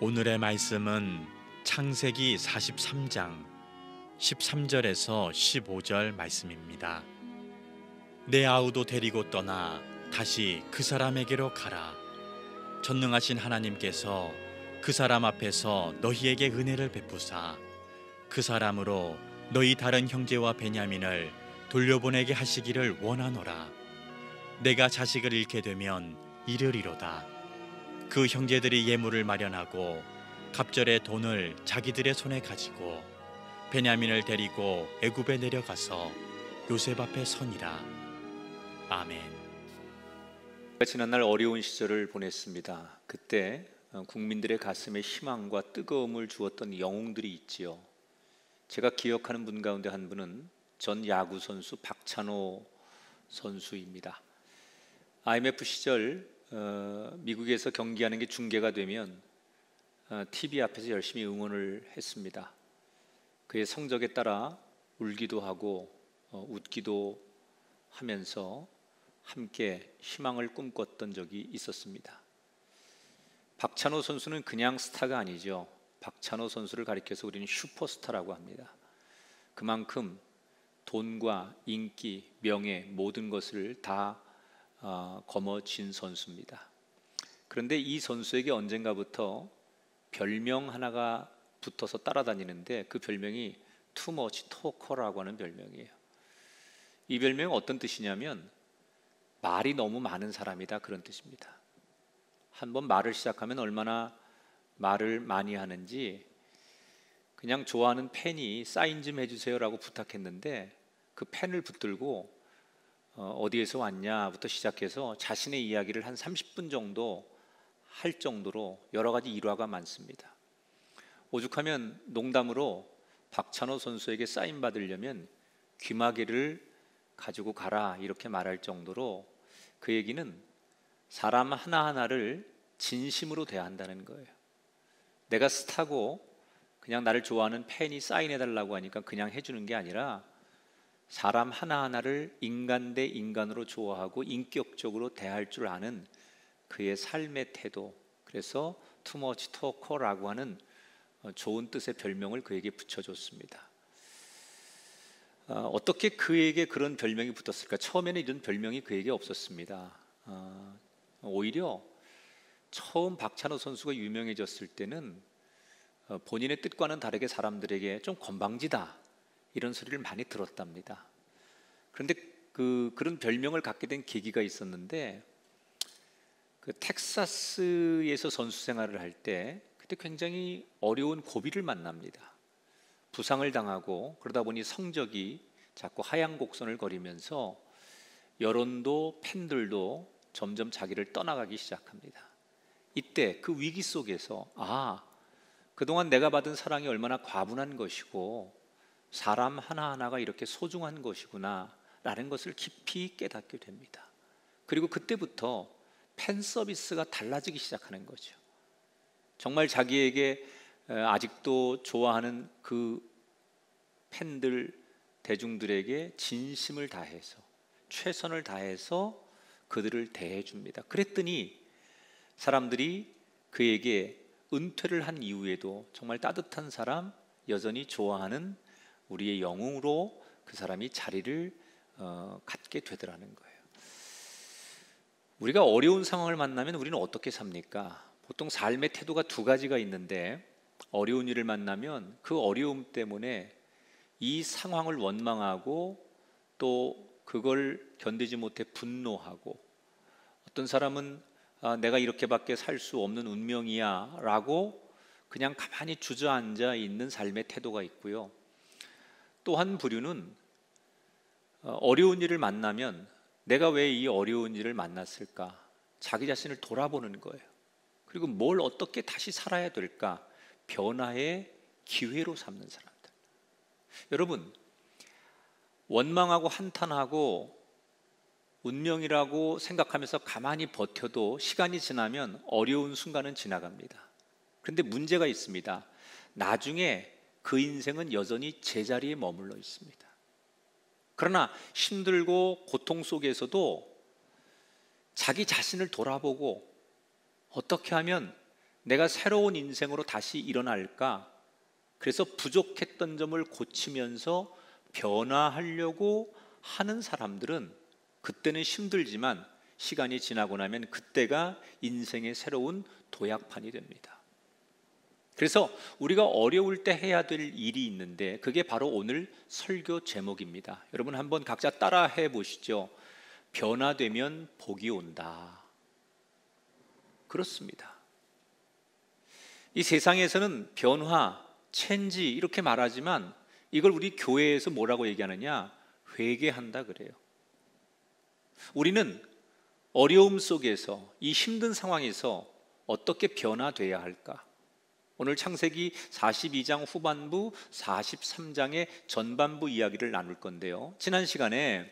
오늘의 말씀은 창세기 43장 13절에서 15절 말씀입니다. 내 아우도 데리고 떠나 다시 그 사람에게로 가라. 전능하신 하나님께서 그 사람 앞에서 너희에게 은혜를 베푸사 그 사람으로 너희 다른 형제와 베냐민을 돌려보내게 하시기를 원하노라. 내가 자식을 잃게 되면 이르리로다. 그 형제들이 예물을 마련하고 갑절의 돈을 자기들의 손에 가지고 베냐민을 데리고 애굽에 내려가서 요셉 앞에 서니라. 아멘. 지난날 어려운 시절을 보냈습니다. 그때 국민들의 가슴에 희망과 뜨거움을 주었던 영웅들이 있지요. 제가 기억하는 분 가운데 한 분은 전 야구 선수 박찬호 선수입니다. IMF 시절 미국에서 경기하는 게 중계가 되면 TV 앞에서 열심히 응원을 했습니다. 그의 성적에 따라 울기도 하고 웃기도 하면서 함께 희망을 꿈꿨던 적이 있었습니다. 박찬호 선수는 그냥 스타가 아니죠. 박찬호 선수를 가리켜서 우리는 슈퍼스타라고 합니다. 그만큼 돈과 인기, 명예 모든 것을 다 거머쥔 선수입니다. 그런데 이 선수에게 언젠가부터 별명 하나가 붙어서 따라다니는데 그 별명이 투머치 토커라고 하는 별명이에요. 이 별명은 어떤 뜻이냐면 말이 너무 많은 사람이다, 그런 뜻입니다. 한번 말을 시작하면 얼마나 말을 많이 하는지, 그냥 좋아하는 팬이 사인 좀 해주세요라고 부탁했는데 그 펜을 붙들고 어디에서 왔냐부터 시작해서 자신의 이야기를 한 30분 정도 할 정도로 여러 가지 일화가 많습니다. 오죽하면 농담으로 박찬호 선수에게 사인 받으려면 귀마개를 가지고 가라 이렇게 말할 정도로 그 얘기는 사람 하나하나를 진심으로 대한다는 거예요. 내가 스타고 그냥 나를 좋아하는 팬이 사인해달라고 하니까 그냥 해주는 게 아니라 사람 하나하나를 인간 대 인간으로 좋아하고 인격적으로 대할 줄 아는 그의 삶의 태도, 그래서 투머치 토커라고 하는 좋은 뜻의 별명을 그에게 붙여줬습니다. 어떻게 그에게 그런 별명이 붙었을까? 처음에는 이런 별명이 그에게 없었습니다. 오히려 처음 박찬호 선수가 유명해졌을 때는 본인의 뜻과는 다르게 사람들에게 좀 건방지다 이런 소리를 많이 들었답니다. 그런데 그런 별명을 갖게 된 계기가 있었는데, 그 텍사스에서 선수 생활을 할 때 그때 굉장히 어려운 고비를 만납니다. 부상을 당하고 그러다 보니 성적이 자꾸 하향 곡선을 거리면서 여론도 팬들도 점점 자기를 떠나가기 시작합니다. 이때 그 위기 속에서 그동안 내가 받은 사랑이 얼마나 과분한 것이고 사람 하나하나가 이렇게 소중한 것이구나 라는 것을 깊이 깨닫게 됩니다. 그리고 그때부터 팬 서비스가 달라지기 시작하는 거죠. 정말 자기에게 아직도 좋아하는 그 팬들, 대중들에게 진심을 다해서 최선을 다해서 그들을 대해줍니다. 그랬더니 사람들이 그에게 은퇴를 한 이후에도 정말 따뜻한 사람, 여전히 좋아하는 우리의 영웅으로 그 사람이 자리를 갖게 되더라는 거예요. 우리가 어려운 상황을 만나면 우리는 어떻게 삽니까? 보통 삶의 태도가 두 가지가 있는데, 어려운 일을 만나면 그 어려움 때문에 이 상황을 원망하고 또 그걸 견디지 못해 분노하고, 어떤 사람은 내가 이렇게밖에 살 수 없는 운명이야 라고 그냥 가만히 주저앉아 있는 삶의 태도가 있고요. 또 한 부류는 어려운 일을 만나면 내가 왜 이 어려운 일을 만났을까? 자기 자신을 돌아보는 거예요. 그리고 뭘 어떻게 다시 살아야 될까? 변화의 기회로 삼는 사람들. 여러분, 원망하고 한탄하고 운명이라고 생각하면서 가만히 버텨도 시간이 지나면 어려운 순간은 지나갑니다. 그런데 문제가 있습니다. 나중에 그 인생은 여전히 제자리에 머물러 있습니다. 그러나 힘들고 고통 속에서도 자기 자신을 돌아보고 어떻게 하면 내가 새로운 인생으로 다시 일어날까? 그래서 부족했던 점을 고치면서 변화하려고 하는 사람들은 그때는 힘들지만 시간이 지나고 나면 그때가 인생의 새로운 도약판이 됩니다. 그래서 우리가 어려울 때 해야 될 일이 있는데 그게 바로 오늘 설교 제목입니다. 여러분 한번 각자 따라 해보시죠. 변화되면 복이 온다. 그렇습니다. 이 세상에서는 변화, 체인지 이렇게 말하지만 이걸 우리 교회에서 뭐라고 얘기하느냐? 회개한다 그래요. 우리는 어려움 속에서 이 힘든 상황에서 어떻게 변화돼야 할까? 오늘 창세기 42장 후반부 43장의 전반부 이야기를 나눌 건데요. 지난 시간에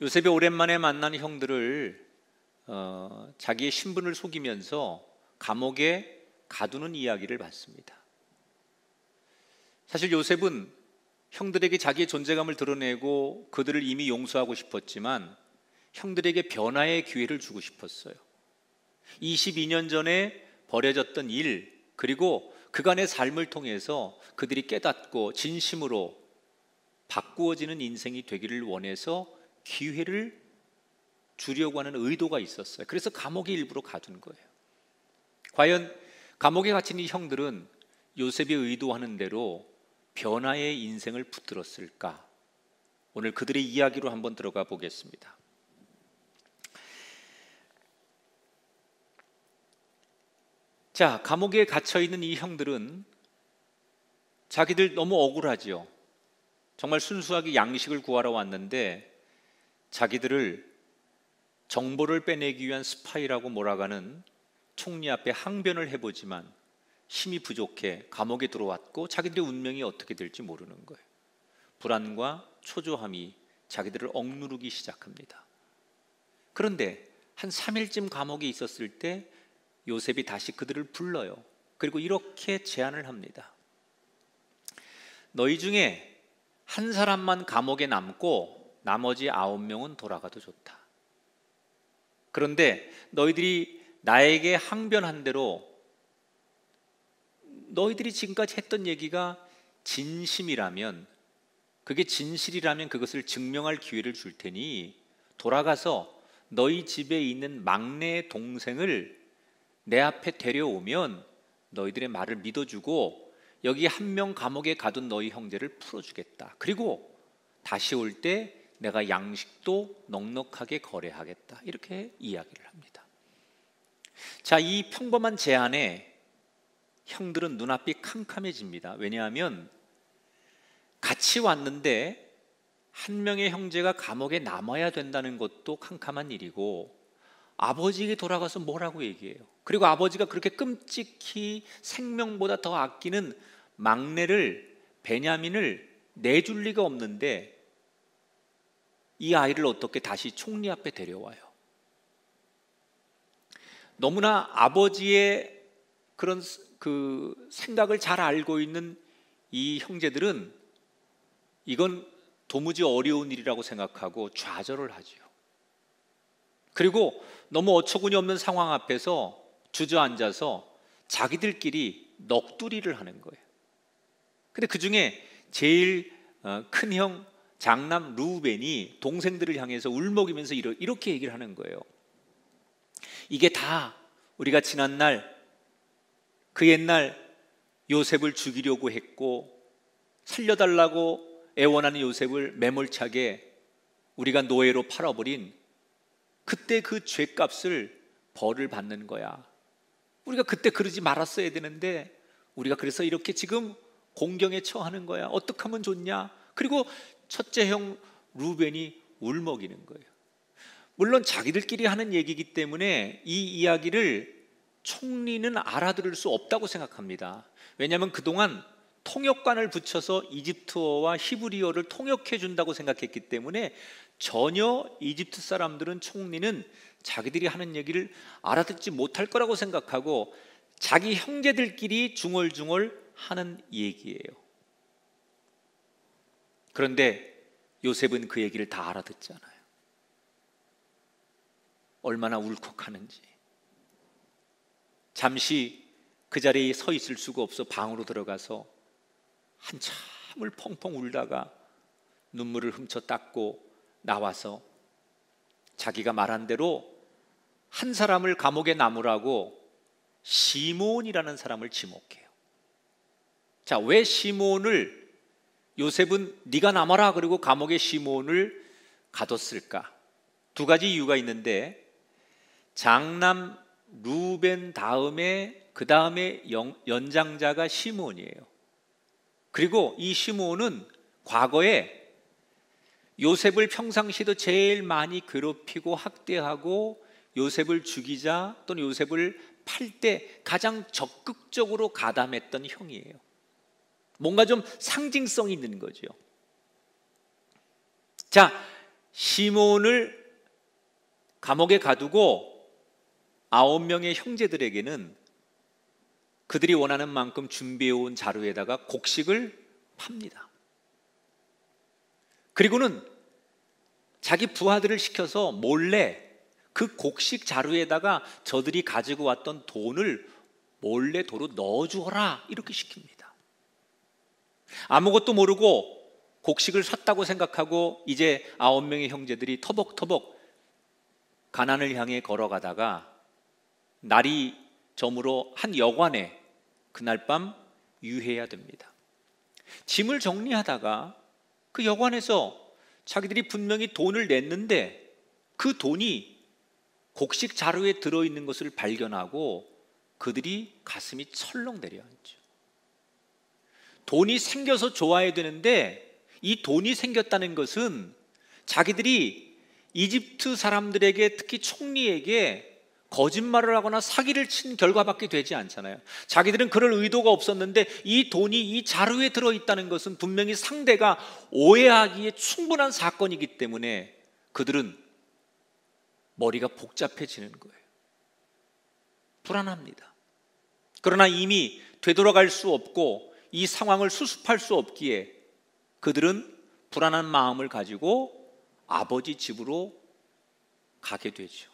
요셉이 오랜만에 만난 형들을 자기의 신분을 속이면서 감옥에 가두는 이야기를 봤습니다. 사실 요셉은 형들에게 자기의 존재감을 드러내고 그들을 이미 용서하고 싶었지만 형들에게 변화의 기회를 주고 싶었어요. 22년 전에 벌어졌던 일, 그리고 그간의 삶을 통해서 그들이 깨닫고 진심으로 바꾸어지는 인생이 되기를 원해서 기회를 주려고 하는 의도가 있었어요. 그래서 감옥에 일부러 가둔 거예요. 과연 감옥에 갇힌 이 형들은 요셉이 의도하는 대로 변화의 인생을 붙들었을까? 오늘 그들의 이야기로 한번 들어가 보겠습니다. 자, 감옥에 갇혀 있는 이 형들은 자기들 너무 억울하지요. 정말 순수하게 양식을 구하러 왔는데 자기들을 정보를 빼내기 위한 스파이라고 몰아가는 총리 앞에 항변을 해보지만 힘이 부족해 감옥에 들어왔고 자기들의 운명이 어떻게 될지 모르는 거예요. 불안과 초조함이 자기들을 억누르기 시작합니다. 그런데 한 3일쯤 감옥에 있었을 때 요셉이 다시 그들을 불러요. 그리고 이렇게 제안을 합니다. 너희 중에 한 사람만 감옥에 남고 나머지 9명은 돌아가도 좋다. 그런데 너희들이 나에게 항변한 대로 너희들이 지금까지 했던 얘기가 진심이라면, 그게 진실이라면 그것을 증명할 기회를 줄 테니 돌아가서 너희 집에 있는 막내 동생을 내 앞에 데려오면 너희들의 말을 믿어주고 여기 한 명 감옥에 가둔 너희 형제를 풀어주겠다. 그리고 다시 올 때 내가 양식도 넉넉하게 거래하겠다. 이렇게 이야기를 합니다. 자, 이 평범한 제안에 형들은 눈앞이 캄캄해집니다. 왜냐하면 같이 왔는데 한 명의 형제가 감옥에 남아야 된다는 것도 캄캄한 일이고 아버지에게 돌아가서 뭐라고 얘기해요. 그리고 아버지가 그렇게 끔찍히 생명보다 더 아끼는 막내를, 베냐민을 내줄 리가 없는데 이 아이를 어떻게 다시 총리 앞에 데려와요. 너무나 아버지의 그런 그 생각을 잘 알고 있는 이 형제들은 이건 도무지 어려운 일이라고 생각하고 좌절을 하죠. 그리고 너무 어처구니 없는 상황 앞에서 주저앉아서 자기들끼리 넋두리를 하는 거예요. 근데 그 중에 제일 큰 형 장남 루벤이 동생들을 향해서 울먹이면서 이렇게 얘기를 하는 거예요. 이게 다 우리가 지난날 그 옛날 요셉을 죽이려고 했고 살려달라고 애원하는 요셉을 매몰차게 우리가 노예로 팔아버린 그때 그 죄값을 벌을 받는 거야. 우리가 그때 그러지 말았어야 되는데 우리가 그래서 이렇게 지금 공경에 처하는 거야. 어떻게 하면 좋냐? 그리고 첫째 형 루벤이 울먹이는 거예요. 물론 자기들끼리 하는 얘기이기 때문에 이 이야기를 총리는 알아들을 수 없다고 생각합니다. 왜냐하면 그동안 통역관을 붙여서 이집트어와 히브리어를 통역해 준다고 생각했기 때문에 전혀 이집트 사람들은 총리는 자기들이 하는 얘기를 알아듣지 못할 거라고 생각하고 자기 형제들끼리 중얼중얼 하는 얘기예요. 그런데 요셉은 그 얘기를 다 알아듣잖아요. 얼마나 울컥하는지. 잠시 그 자리에 서 있을 수가 없어 방으로 들어가서 한참을 펑펑 울다가 눈물을 훔쳐 닦고 나와서 자기가 말한 대로 한 사람을 감옥에 남으라고 시몬이라는 사람을 지목해요. 자, 왜 시몬을 요셉은 네가 남아라 그리고 감옥에 시몬을 가뒀을까? 두 가지 이유가 있는데, 장남 루벤 다음에 그 다음에 연장자가 시몬이에요. 그리고 이 시몬은 과거에 요셉을 평상시에도 제일 많이 괴롭히고 학대하고 요셉을 죽이자 또는 요셉을 팔 때 가장 적극적으로 가담했던 형이에요. 뭔가 좀 상징성이 있는 거죠. 자, 시몬을 감옥에 가두고 9명의 형제들에게는 그들이 원하는 만큼 준비해온 자루에다가 곡식을 팝니다. 그리고는 자기 부하들을 시켜서 몰래 그 곡식 자루에다가 저들이 가지고 왔던 돈을 몰래 도로 넣어주어라 이렇게 시킵니다. 아무것도 모르고 곡식을 샀다고 생각하고 이제 9명의 형제들이 터벅터벅 가난을 향해 걸어가다가 날이 저물어 한 여관에 그날 밤 유해야 됩니다. 짐을 정리하다가 그 여관에서 자기들이 분명히 돈을 냈는데 그 돈이 곡식 자루에 들어있는 것을 발견하고 그들이 가슴이 철렁 내려앉죠. 돈이 생겨서 좋아야 되는데 이 돈이 생겼다는 것은 자기들이 이집트 사람들에게, 특히 총리에게 거짓말을 하거나 사기를 친 결과밖에 되지 않잖아요. 자기들은 그럴 의도가 없었는데 이 돈이 이 자루에 들어있다는 것은 분명히 상대가 오해하기에 충분한 사건이기 때문에 그들은 머리가 복잡해지는 거예요. 불안합니다. 그러나 이미 되돌아갈 수 없고 이 상황을 수습할 수 없기에 그들은 불안한 마음을 가지고 아버지 집으로 가게 되죠.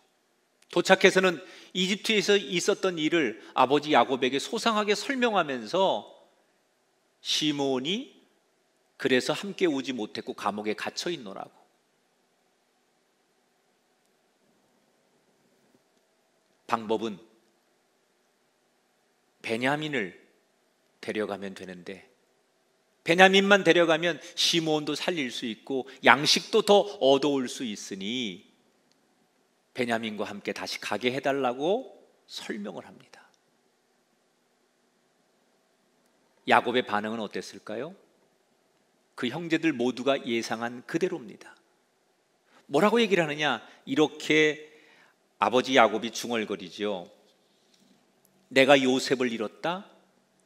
도착해서는 이집트에서 있었던 일을 아버지 야곱에게 소상하게 설명하면서 시몬이 그래서 함께 오지 못했고 감옥에 갇혀 있노라고. 방법은 베냐민을 데려가면 되는데 베냐민만 데려가면 시몬도 살릴 수 있고 양식도 더 얻어올 수 있으니 베냐민과 함께 다시 가게 해달라고 설명을 합니다. 야곱의 반응은 어땠을까요? 그 형제들 모두가 예상한 그대로입니다. 뭐라고 얘기를 하느냐? 이렇게 아버지 야곱이 중얼거리죠. 내가 요셉을 잃었다,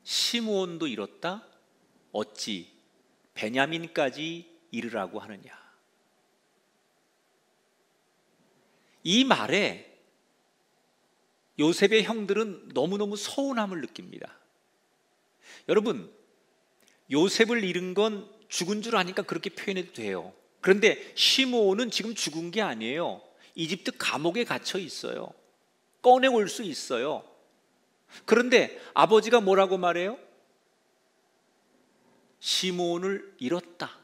시므온도 잃었다, 어찌 베냐민까지 잃으라고 하느냐. 이 말에 요셉의 형들은 너무너무 서운함을 느낍니다. 여러분, 요셉을 잃은 건 죽은 줄 아니까 그렇게 표현해도 돼요. 그런데 시므온은 지금 죽은 게 아니에요. 이집트 감옥에 갇혀 있어요. 꺼내올 수 있어요. 그런데 아버지가 뭐라고 말해요? 시므온을 잃었다.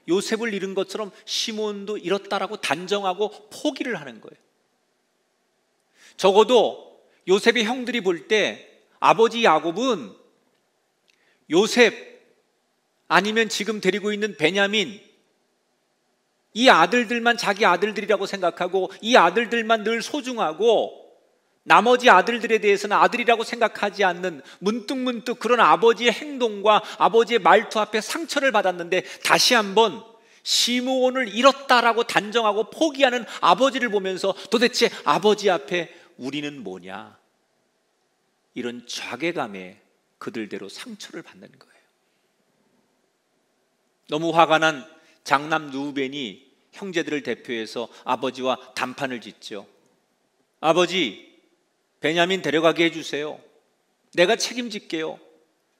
요셉을 잃은 것처럼 시몬도 잃었다라고 단정하고 포기를 하는 거예요. 적어도 요셉의 형들이 볼 때 아버지 야곱은 요셉 아니면 지금 데리고 있는 베냐민, 이 아들들만 자기 아들들이라고 생각하고 이 아들들만 늘 소중하고 나머지 아들들에 대해서는 아들이라고 생각하지 않는 문득문득 그런 아버지의 행동과 아버지의 말투 앞에 상처를 받았는데 다시 한번 시므온을 잃었다라고 단정하고 포기하는 아버지를 보면서 도대체 아버지 앞에 우리는 뭐냐, 이런 자괴감에 그들대로 상처를 받는 거예요. 너무 화가 난 장남 루벤이 형제들을 대표해서 아버지와 단판을 짓죠. 아버지, 베냐민 데려가게 해주세요. 내가 책임질게요.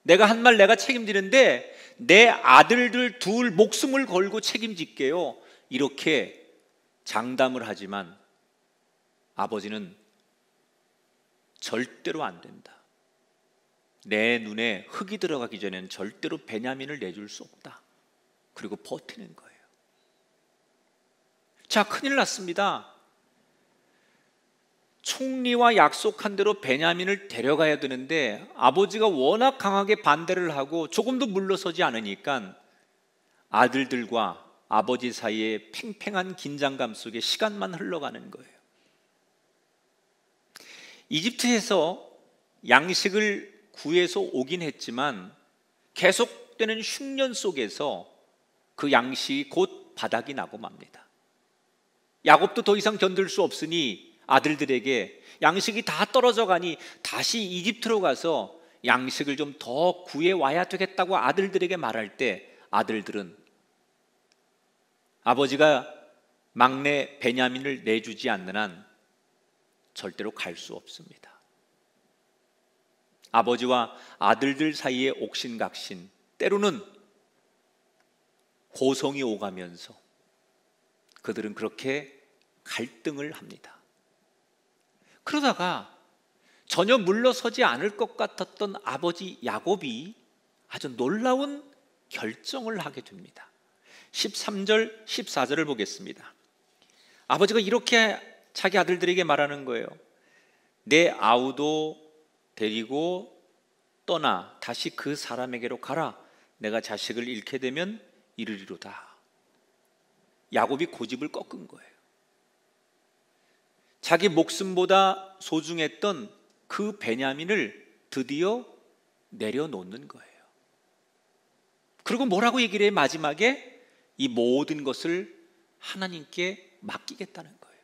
내가 한 말 내가 책임지는데 내 아들들 둘 목숨을 걸고 책임질게요. 이렇게 장담을 하지만 아버지는 절대로 안 된다. 내 눈에 흙이 들어가기 전에는 절대로 베냐민을 내줄 수 없다. 그리고 버티는 거예요. 자, 큰일 났습니다. 총리와 약속한 대로 베냐민을 데려가야 되는데 아버지가 워낙 강하게 반대를 하고 조금도 물러서지 않으니까 아들들과 아버지 사이에 팽팽한 긴장감 속에 시간만 흘러가는 거예요. 이집트에서 양식을 구해서 오긴 했지만 계속되는 흉년 속에서 그 양식이 곧 바닥이 나고 맙니다. 야곱도 더 이상 견딜 수 없으니 아들들에게 양식이 다 떨어져 가니 다시 이집트로 가서 양식을 좀 더 구해 와야 되겠다고 아들들에게 말할 때 아들들은 아버지가 막내 베냐민을 내주지 않는 한 절대로 갈 수 없습니다. 아버지와 아들들 사이에 옥신각신, 때로는 고성이 오가면서 그들은 그렇게 갈등을 합니다. 그러다가 전혀 물러서지 않을 것 같았던 아버지 야곱이 아주 놀라운 결정을 하게 됩니다. 13절, 14절을 보겠습니다. 아버지가 이렇게 자기 아들들에게 말하는 거예요. 내 아우도 데리고 떠나 다시 그 사람에게로 가라. 내가 자식을 잃게 되면 이르리로다. 야곱이 고집을 꺾은 거예요. 자기 목숨보다 소중했던 그 베냐민을 드디어 내려놓는 거예요. 그리고 뭐라고 얘기를 해요? 마지막에 이 모든 것을 하나님께 맡기겠다는 거예요.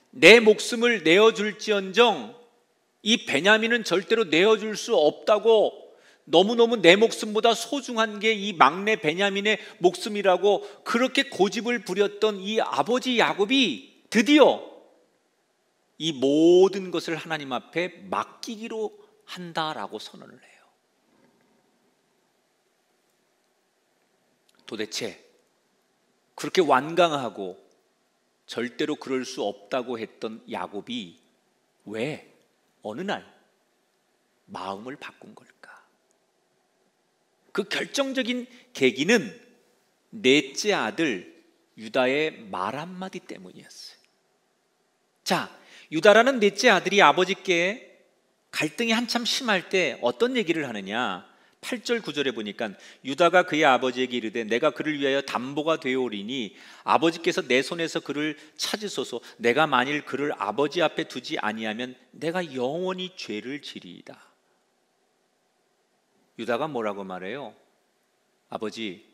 내 목숨을 내어줄지언정 이 베냐민은 절대로 내어줄 수 없다고, 너무너무 내 목숨보다 소중한 게 이 막내 베냐민의 목숨이라고 그렇게 고집을 부렸던 이 아버지 야곱이 드디어 이 모든 것을 하나님 앞에 맡기기로 한다라고 선언을 해요. 도대체 그렇게 완강하고 절대로 그럴 수 없다고 했던 야곱이 왜 어느 날 마음을 바꾼 걸까? 그 결정적인 계기는 넷째 아들 유다의 말 한마디 때문이었어요. 자, 유다라는 넷째 아들이 아버지께 갈등이 한참 심할 때 어떤 얘기를 하느냐? 8절 9절에 보니까 유다가 그의 아버지에게 이르되 내가 그를 위하여 담보가 되어오리니 아버지께서 내 손에서 그를 찾으소서. 내가 만일 그를 아버지 앞에 두지 아니하면 내가 영원히 죄를 지리이다. 유다가 뭐라고 말해요? 아버지,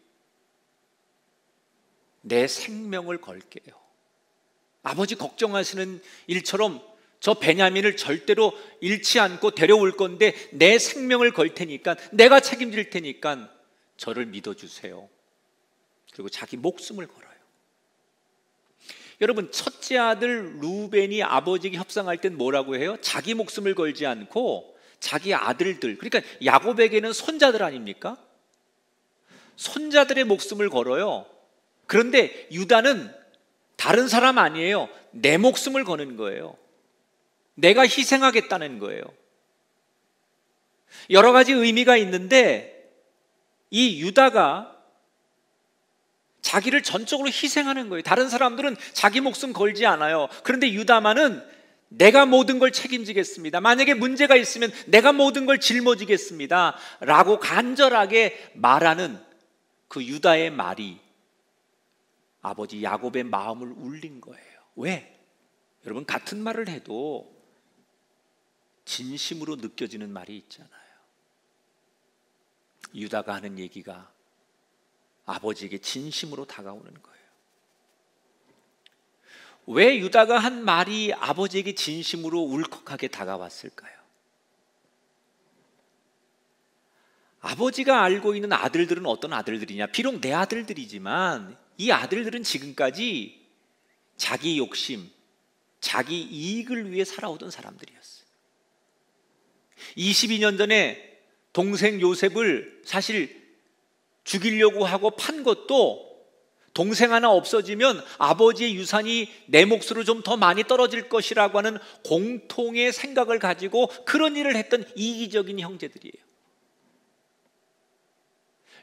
내 생명을 걸게요. 아버지 걱정하시는 일처럼 저 베냐민을 절대로 잃지 않고 데려올 건데 내 생명을 걸 테니까, 내가 책임질 테니까 저를 믿어주세요. 그리고 자기 목숨을 걸어요. 여러분, 첫째 아들 루벤이 아버지에게 협상할 땐 뭐라고 해요? 자기 목숨을 걸지 않고 자기 아들들, 그러니까 야곱에게는 손자들 아닙니까? 손자들의 목숨을 걸어요. 그런데 유다는 다른 사람 아니에요. 내 목숨을 거는 거예요. 내가 희생하겠다는 거예요. 여러 가지 의미가 있는데 이 유다가 자기를 전적으로 희생하는 거예요. 다른 사람들은 자기 목숨 걸지 않아요. 그런데 유다만은 내가 모든 걸 책임지겠습니다. 만약에 문제가 있으면 내가 모든 걸 짊어지겠습니다. 라고 간절하게 말하는 그 유다의 말이 아버지 야곱의 마음을 울린 거예요. 왜? 여러분, 같은 말을 해도 진심으로 느껴지는 말이 있잖아요. 유다가 하는 얘기가 아버지에게 진심으로 다가오는 거예요. 왜 유다가 한 말이 아버지에게 진심으로 울컥하게 다가왔을까요? 아버지가 알고 있는 아들들은 어떤 아들들이냐? 비록 내 아들들이지만 이 아들들은 지금까지 자기 욕심, 자기 이익을 위해 살아오던 사람들이었어요. 22년 전에 동생 요셉을 사실 죽이려고 하고 판 것도 동생 하나 없어지면 아버지의 유산이 내 몫으로 좀 더 많이 떨어질 것이라고 하는 공통의 생각을 가지고 그런 일을 했던 이기적인 형제들이에요.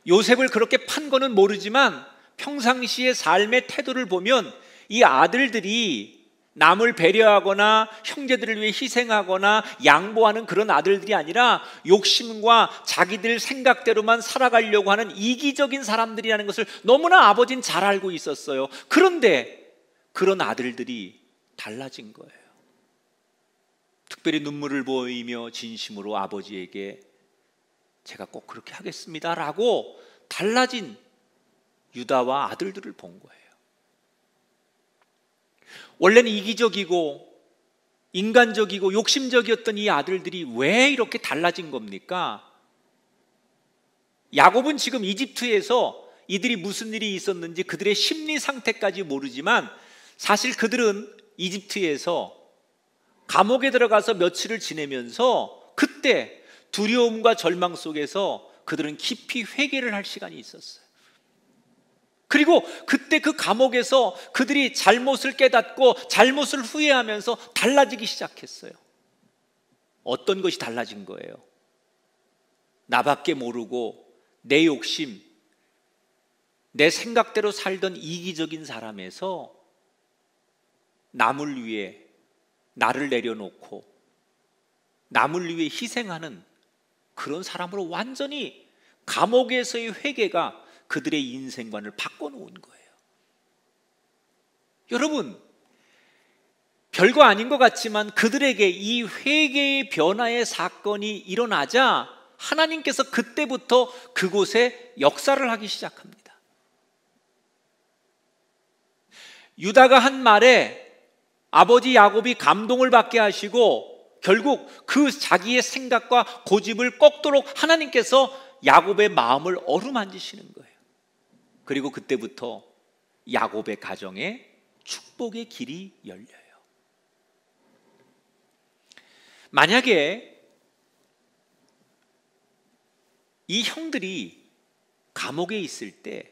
요셉을 그렇게 판 거는 모르지만 평상시의 삶의 태도를 보면 이 아들들이 남을 배려하거나 형제들을 위해 희생하거나 양보하는 그런 아들들이 아니라 욕심과 자기들 생각대로만 살아가려고 하는 이기적인 사람들이라는 것을 너무나 아버지는 잘 알고 있었어요. 그런데 그런 아들들이 달라진 거예요. 특별히 눈물을 보이며 진심으로 아버지에게 제가 꼭 그렇게 하겠습니다 라고 달라진 유다와 아들들을 본 거예요. 원래는 이기적이고 인간적이고 욕심적이었던 이 아들들이 왜 이렇게 달라진 겁니까? 야곱은 지금 이집트에서 이들이 무슨 일이 있었는지 그들의 심리 상태까지 모르지만 사실 그들은 이집트에서 감옥에 들어가서 며칠을 지내면서 그때 두려움과 절망 속에서 그들은 깊이 회개를 할 시간이 있었어요. 그리고 그때 그 감옥에서 그들이 잘못을 깨닫고 잘못을 후회하면서 달라지기 시작했어요. 어떤 것이 달라진 거예요? 나밖에 모르고 내 욕심, 내 생각대로 살던 이기적인 사람에서 남을 위해 나를 내려놓고 남을 위해 희생하는 그런 사람으로 완전히 감옥에서의 회개가 그들의 인생관을 바꿔놓은 거예요. 여러분, 별거 아닌 것 같지만 그들에게 이 회개의 변화의 사건이 일어나자 하나님께서 그때부터 그곳에 역사를 하기 시작합니다. 유다가 한 말에 아버지 야곱이 감동을 받게 하시고 결국 그 자기의 생각과 고집을 꺾도록 하나님께서 야곱의 마음을 어루만지시는 거예요. 그리고 그때부터 야곱의 가정에 축복의 길이 열려요. 만약에 이 형들이 감옥에 있을 때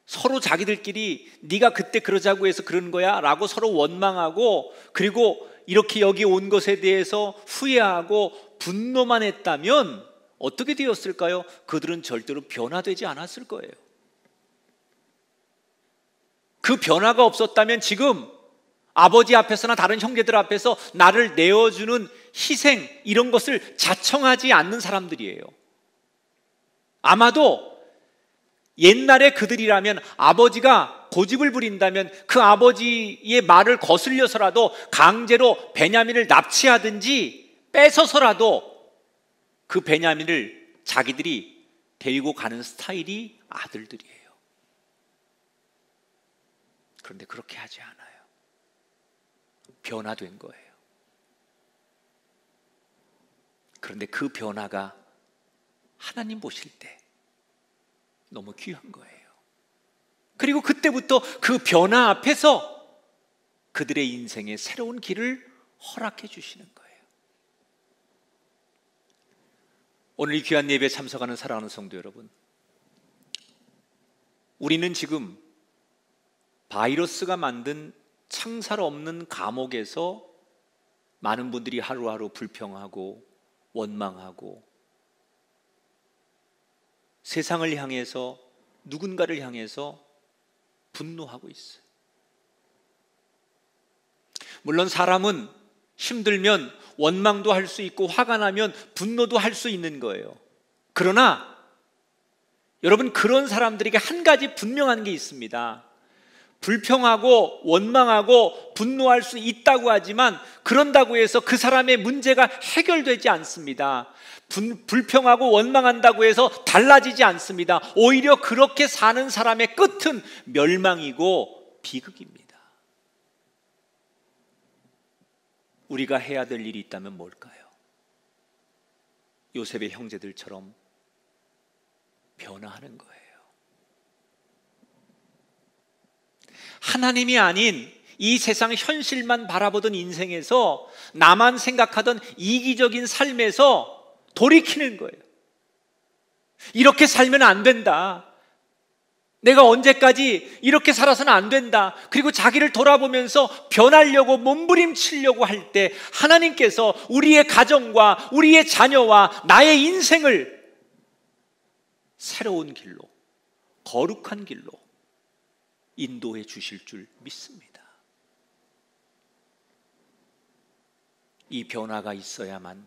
서로 자기들끼리 네가 그때 그러자고 해서 그런 거야 라고 서로 원망하고 그리고 이렇게 여기 온 것에 대해서 후회하고 분노만 했다면 어떻게 되었을까요? 그들은 절대로 변화되지 않았을 거예요. 그 변화가 없었다면 지금 아버지 앞에서나 다른 형제들 앞에서 나를 내어주는 희생 이런 것을 자청하지 않는 사람들이에요. 아마도 옛날에 그들이라면 아버지가 고집을 부린다면 그 아버지의 말을 거슬려서라도 강제로 베냐민을 납치하든지 뺏어서라도 그 베냐민을 자기들이 데리고 가는 스타일이 아들들이에요. 그런데 그렇게 하지 않아요. 변화된 거예요. 그런데 그 변화가 하나님 보실 때 너무 귀한 거예요. 그리고 그때부터 그 변화 앞에서 그들의 인생에 새로운 길을 허락해 주시는 거예요. 오늘 이 귀한 예배에 참석하는 사랑하는 성도 여러분, 우리는 지금 바이러스가 만든 창살 없는 감옥에서 많은 분들이 하루하루 불평하고 원망하고 세상을 향해서 누군가를 향해서 분노하고 있어요. 물론 사람은 힘들면 원망도 할 수 있고 화가 나면 분노도 할 수 있는 거예요. 그러나 여러분, 그런 사람들에게 한 가지 분명한 게 있습니다. 불평하고 원망하고 분노할 수 있다고 하지만 그런다고 해서 그 사람의 문제가 해결되지 않습니다. 불평하고 원망한다고 해서 달라지지 않습니다. 오히려 그렇게 사는 사람의 끝은 멸망이고 비극입니다. 우리가 해야 될 일이 있다면 뭘까요? 요셉의 형제들처럼 변화하는 거예요. 하나님이 아닌 이 세상 현실만 바라보던 인생에서 나만 생각하던 이기적인 삶에서 돌이키는 거예요. 이렇게 살면 안 된다. 내가 언제까지 이렇게 살아서는 안 된다. 그리고 자기를 돌아보면서 변하려고 몸부림치려고 할 때 하나님께서 우리의 가정과 우리의 자녀와 나의 인생을 새로운 길로, 거룩한 길로 인도해 주실 줄 믿습니다. 이 변화가 있어야만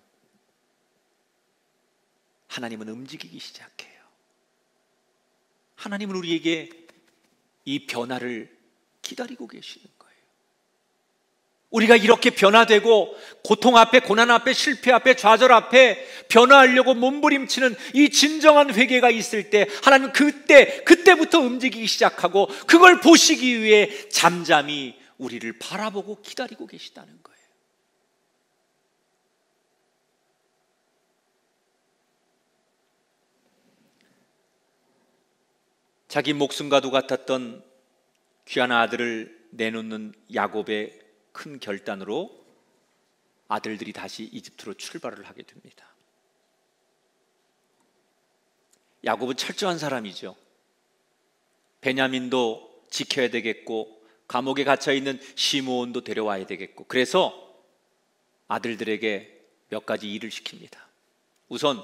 하나님은 움직이기 시작해요. 하나님은 우리에게 이 변화를 기다리고 계시는 거예요. 우리가 이렇게 변화되고 고통 앞에, 고난 앞에, 실패 앞에, 좌절 앞에 변화하려고 몸부림치는 이 진정한 회개가 있을 때 하나님은 그때부터 움직이기 시작하고 그걸 보시기 위해 잠잠히 우리를 바라보고 기다리고 계시다는 거예요. 자기 목숨과도 같았던 귀한 아들을 내놓는 야곱의 큰 결단으로 아들들이 다시 이집트로 출발을 하게 됩니다. 야곱은 철저한 사람이죠. 베냐민도 지켜야 되겠고 감옥에 갇혀있는 시므온도 데려와야 되겠고, 그래서 아들들에게 몇 가지 일을 시킵니다. 우선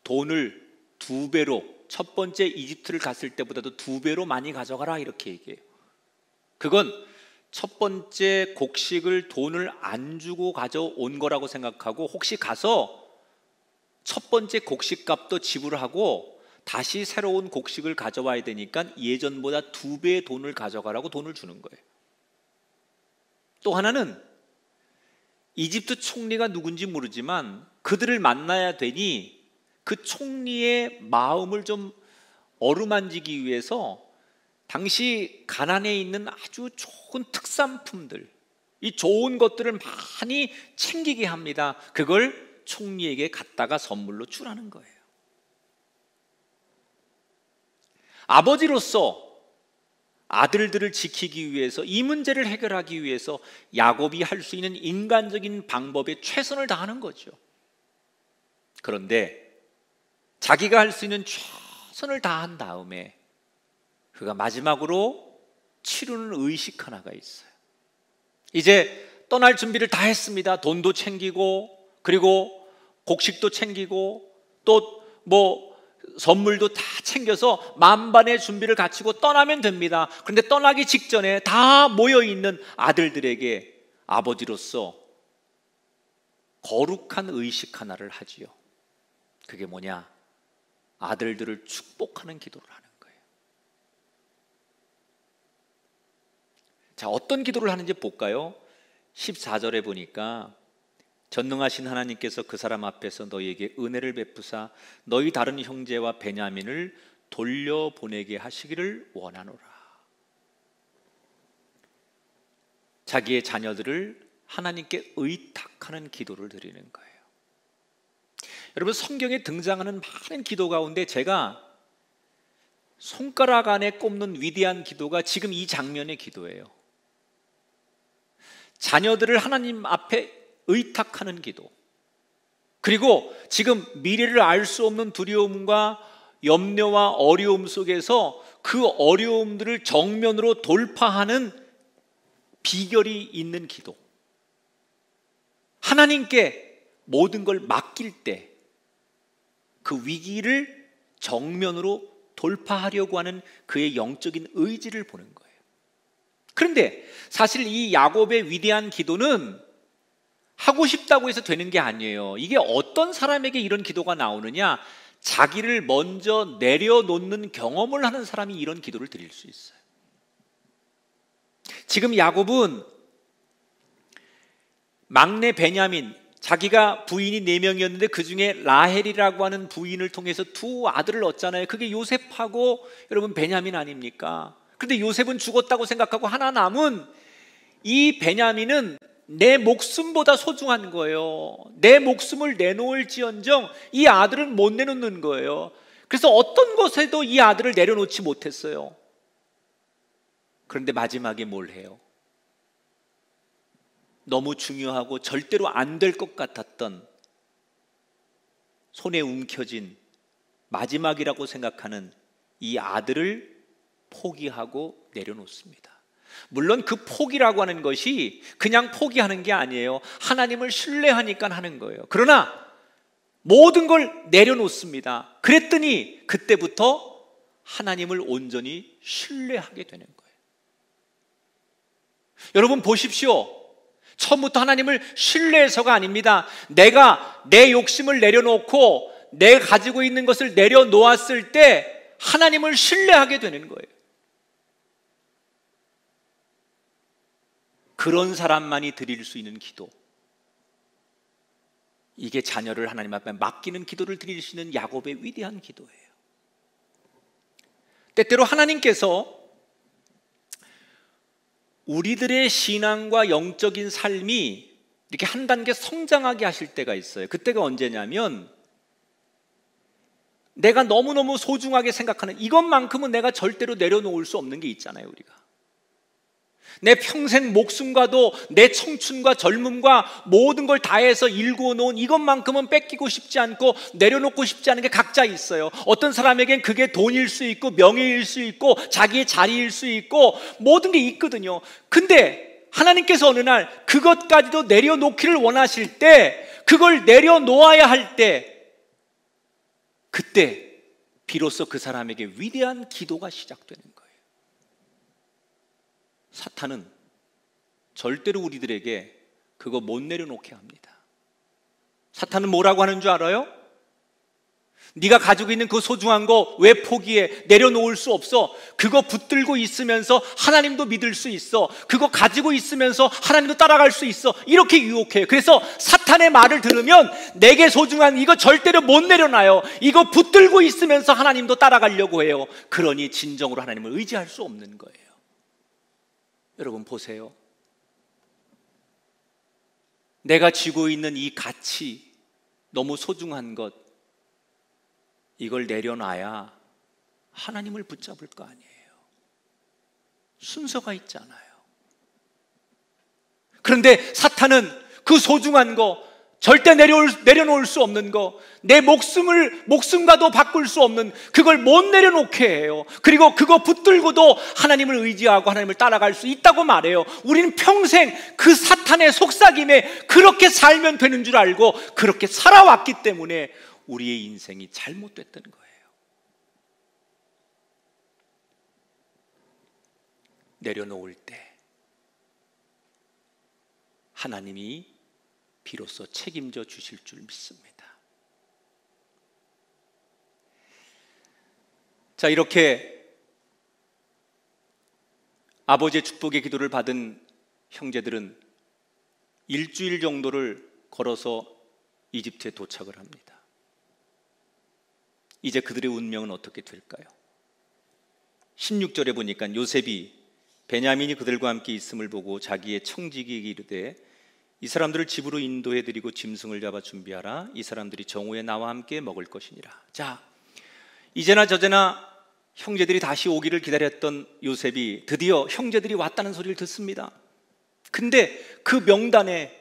돈을 2배로, 첫 번째 이집트를 갔을 때보다도 2배로 많이 가져가라, 이렇게 얘기해요. 그건 첫 번째 곡식을 돈을 안 주고 가져온 거라고 생각하고, 혹시 가서 첫 번째 곡식값도 지불하고 다시 새로운 곡식을 가져와야 되니까 예전보다 2배의 돈을 가져가라고 돈을 주는 거예요. 또 하나는 이집트 총리가 누군지 모르지만 그들을 만나야 되니 그 총리의 마음을 좀 어루만지기 위해서 당시 가나안에 있는 아주 좋은 특산품들, 이 좋은 것들을 많이 챙기게 합니다. 그걸 총리에게 갖다가 선물로 주라는 거예요. 아버지로서 아들들을 지키기 위해서, 이 문제를 해결하기 위해서 야곱이 할 수 있는 인간적인 방법에 최선을 다하는 거죠. 그런데 자기가 할 수 있는 최선을 다한 다음에 그가 마지막으로 치르는 의식 하나가 있어요. 이제 떠날 준비를 다 했습니다. 돈도 챙기고, 그리고 곡식도 챙기고, 또 선물도 다 챙겨서 만반의 준비를 갖추고 떠나면 됩니다. 그런데 떠나기 직전에 다 모여있는 아들들에게 아버지로서 거룩한 의식 하나를 하지요. 그게 뭐냐? 아들들을 축복하는 기도를 하는 거예요. 자, 어떤 기도를 하는지 볼까요? 14절에 보니까 전능하신 하나님께서 그 사람 앞에서 너희에게 은혜를 베푸사 너희 다른 형제와 베냐민을 돌려보내게 하시기를 원하노라. 자기의 자녀들을 하나님께 의탁하는 기도를 드리는 거예요. 여러분, 성경에 등장하는 많은 기도 가운데 제가 손가락 안에 꼽는 위대한 기도가 지금 이 장면의 기도예요. 자녀들을 하나님 앞에 의탁하는 기도, 그리고 지금 미래를 알 수 없는 두려움과 염려와 어려움 속에서 그 어려움들을 정면으로 돌파하는 비결이 있는 기도, 하나님께 모든 걸 맡길 때 그 위기를 정면으로 돌파하려고 하는 그의 영적인 의지를 보는 거예요. 그런데 사실 이 야곱의 위대한 기도는 하고 싶다고 해서 되는 게 아니에요. 이게 어떤 사람에게 이런 기도가 나오느냐? 자기를 먼저 내려놓는 경험을 하는 사람이 이런 기도를 드릴 수 있어요. 지금 야곱은 막내 베냐민, 자기가 부인이 4명이었는데 그 중에 라헬이라고 하는 부인을 통해서 2 아들을 얻잖아요. 그게 요셉하고 여러분 베냐민 아닙니까? 그런데 요셉은 죽었다고 생각하고 하나 남은 이 베냐민은 내 목숨보다 소중한 거예요. 내 목숨을 내놓을지언정 이 아들은 못 내놓는 거예요. 그래서 어떤 것에도 이 아들을 내려놓지 못했어요. 그런데 마지막에 뭘 해요? 너무 중요하고 절대로 안 될 것 같았던, 손에 움켜진 마지막이라고 생각하는 이 아들을 포기하고 내려놓습니다. 물론 그 포기라고 하는 것이 그냥 포기하는 게 아니에요. 하나님을 신뢰하니까 하는 거예요. 그러나 모든 걸 내려놓습니다. 그랬더니 그때부터 하나님을 온전히 신뢰하게 되는 거예요. 여러분 보십시오. 처음부터 하나님을 신뢰해서가 아닙니다. 내가 내 욕심을 내려놓고 내가 가지고 있는 것을 내려놓았을 때 하나님을 신뢰하게 되는 거예요. 그런 사람만이 드릴 수 있는 기도, 이게 자녀를 하나님 앞에 맡기는 기도를 드릴 수 있는 야곱의 위대한 기도예요. 때때로 하나님께서 우리들의 신앙과 영적인 삶이 이렇게 한 단계 성장하게 하실 때가 있어요. 그때가 언제냐면 내가 너무너무 소중하게 생각하는 이것만큼은 내가 절대로 내려놓을 수 없는 게 있잖아요. 우리가 내 평생 목숨과도 내 청춘과 젊음과 모든 걸 다해서 일구어 놓은 이것만큼은 뺏기고 싶지 않고 내려놓고 싶지 않은 게 각자 있어요. 어떤 사람에겐 그게 돈일 수 있고 명예일 수 있고 자기의 자리일 수 있고 모든 게 있거든요. 근데 하나님께서 어느 날 그것까지도 내려놓기를 원하실 때, 그걸 내려놓아야 할 때, 그때 비로소 그 사람에게 위대한 기도가 시작되는 거예요. 사탄은 절대로 우리들에게 그거 못 내려놓게 합니다. 사탄은 뭐라고 하는 줄 알아요? 네가 가지고 있는 그 소중한 거 왜 포기해? 내려놓을 수 없어. 그거 붙들고 있으면서 하나님도 믿을 수 있어. 그거 가지고 있으면서 하나님도 따라갈 수 있어. 이렇게 유혹해요. 그래서 사탄의 말을 들으면 내게 소중한 이거 절대로 못 내려놔요. 이거 붙들고 있으면서 하나님도 따라가려고 해요. 그러니 진정으로 하나님을 의지할 수 없는 거예요. 여러분 보세요. 내가 쥐고 있는 이 가치, 너무 소중한 것, 이걸 내려놔야 하나님을 붙잡을 거 아니에요. 순서가 있잖아요. 그런데 사탄은 그 소중한 거, 절대 내려놓을 수 없는 거, 내 목숨과도 바꿀 수 없는 그걸 못 내려놓게 해요. 그리고 그거 붙들고도 하나님을 의지하고 하나님을 따라갈 수 있다고 말해요. 우리는 평생 그 사탄의 속삭임에 그렇게 살면 되는 줄 알고 그렇게 살아왔기 때문에 우리의 인생이 잘못됐던 거예요. 내려놓을 때 하나님이 비로소 책임져 주실 줄 믿습니다. 자, 이렇게 아버지의 축복의 기도를 받은 형제들은 일주일 정도를 걸어서 이집트에 도착을 합니다. 이제 그들의 운명은 어떻게 될까요? 16절에 보니까 요셉이 베냐민이 그들과 함께 있음을 보고 자기의 청지기에게 이르되 이 사람들을 집으로 인도해드리고 짐승을 잡아 준비하라. 이 사람들이 정오에 나와 함께 먹을 것이니라. 자, 이제나 저제나 형제들이 다시 오기를 기다렸던 요셉이 드디어 형제들이 왔다는 소리를 듣습니다. 근데 그 명단에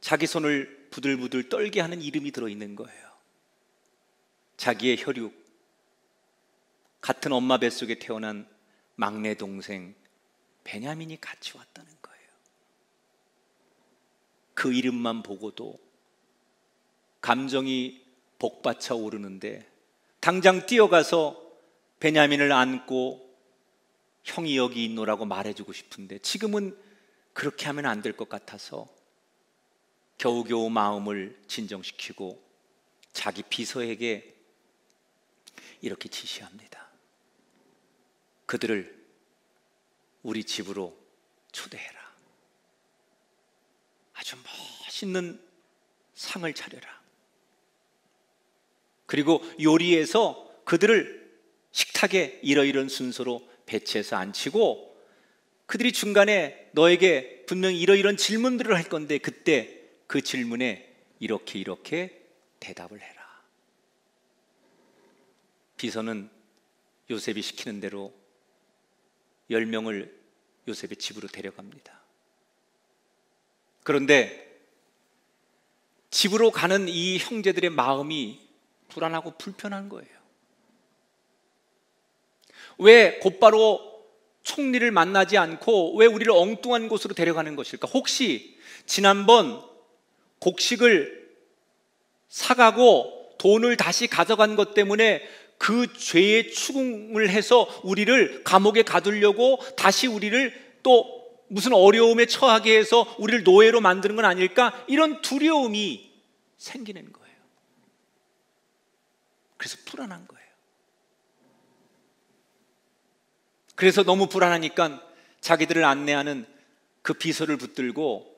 자기 손을 부들부들 떨게 하는 이름이 들어있는 거예요. 자기의 혈육, 같은 엄마 뱃속에 태어난 막내 동생 베냐민이 같이 왔다는 거예요. 그 이름만 보고도 감정이 복받쳐 오르는데 당장 뛰어가서 베냐민을 안고 형이 여기 있노라고 말해주고 싶은데 지금은 그렇게 하면 안 될 것 같아서 겨우겨우 마음을 진정시키고 자기 비서에게 이렇게 지시합니다. 그들을 우리 집으로 초대해라. 아주 멋있는 상을 차려라. 그리고 요리해서 그들을 식탁에 이러이러한 순서로 배치해서 앉히고 그들이 중간에 너에게 분명히 이러이러한 질문들을 할 건데 그때 그 질문에 이렇게 대답을 해라. 비서는 요셉이 시키는 대로 10명을 요셉의 집으로 데려갑니다. 그런데 집으로 가는 이 형제들의 마음이 불안하고 불편한 거예요. 왜 곧바로 총리를 만나지 않고 왜 우리를 엉뚱한 곳으로 데려가는 것일까? 혹시 지난번 곡식을 사가고 돈을 다시 가져간 것 때문에 그 죄에 추궁을 해서 우리를 감옥에 가두려고 다시 우리를 또 무슨 어려움에 처하게 해서 우리를 노예로 만드는 건 아닐까? 이런 두려움이 생기는 거예요. 그래서 불안한 거예요. 그래서 너무 불안하니까 자기들을 안내하는 그 비서를 붙들고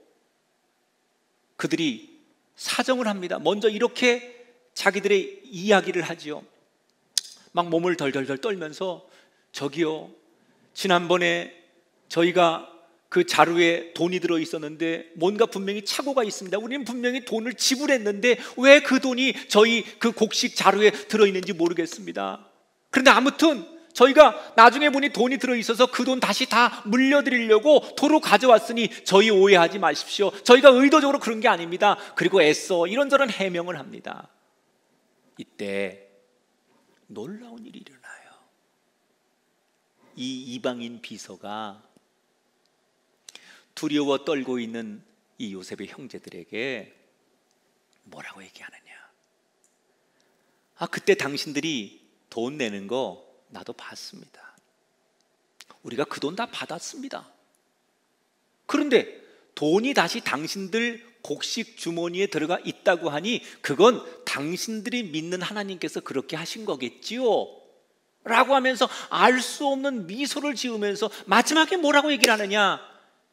그들이 사정을 합니다. 먼저 이렇게 자기들의 이야기를 하지요. 막 몸을 덜덜덜 떨면서, 저기요, 지난번에 저희가 그 자루에 돈이 들어 있었는데 뭔가 분명히 착오가 있습니다. 우리는 분명히 돈을 지불했는데 왜 그 돈이 저희 그 곡식 자루에 들어 있는지 모르겠습니다. 그런데 아무튼 저희가 나중에 보니 돈이 들어 있어서 그 돈 다시 다 물려드리려고 도로 가져왔으니 저희 오해하지 마십시오. 저희가 의도적으로 그런 게 아닙니다. 그리고 애써 이런저런 해명을 합니다. 이때 놀라운 일이 일어나요. 이 이방인 비서가 두려워 떨고 있는 이 요셉의 형제들에게 뭐라고 얘기하느냐? 그때 당신들이 돈 내는 거 나도 봤습니다. 우리가 그 돈 다 받았습니다. 그런데 돈이 다시 당신들 곡식 주머니에 들어가 있다고 하니 그건 당신들이 믿는 하나님께서 그렇게 하신 거겠지요? 라고 하면서 알 수 없는 미소를 지으면서 마지막에 뭐라고 얘기를 하느냐?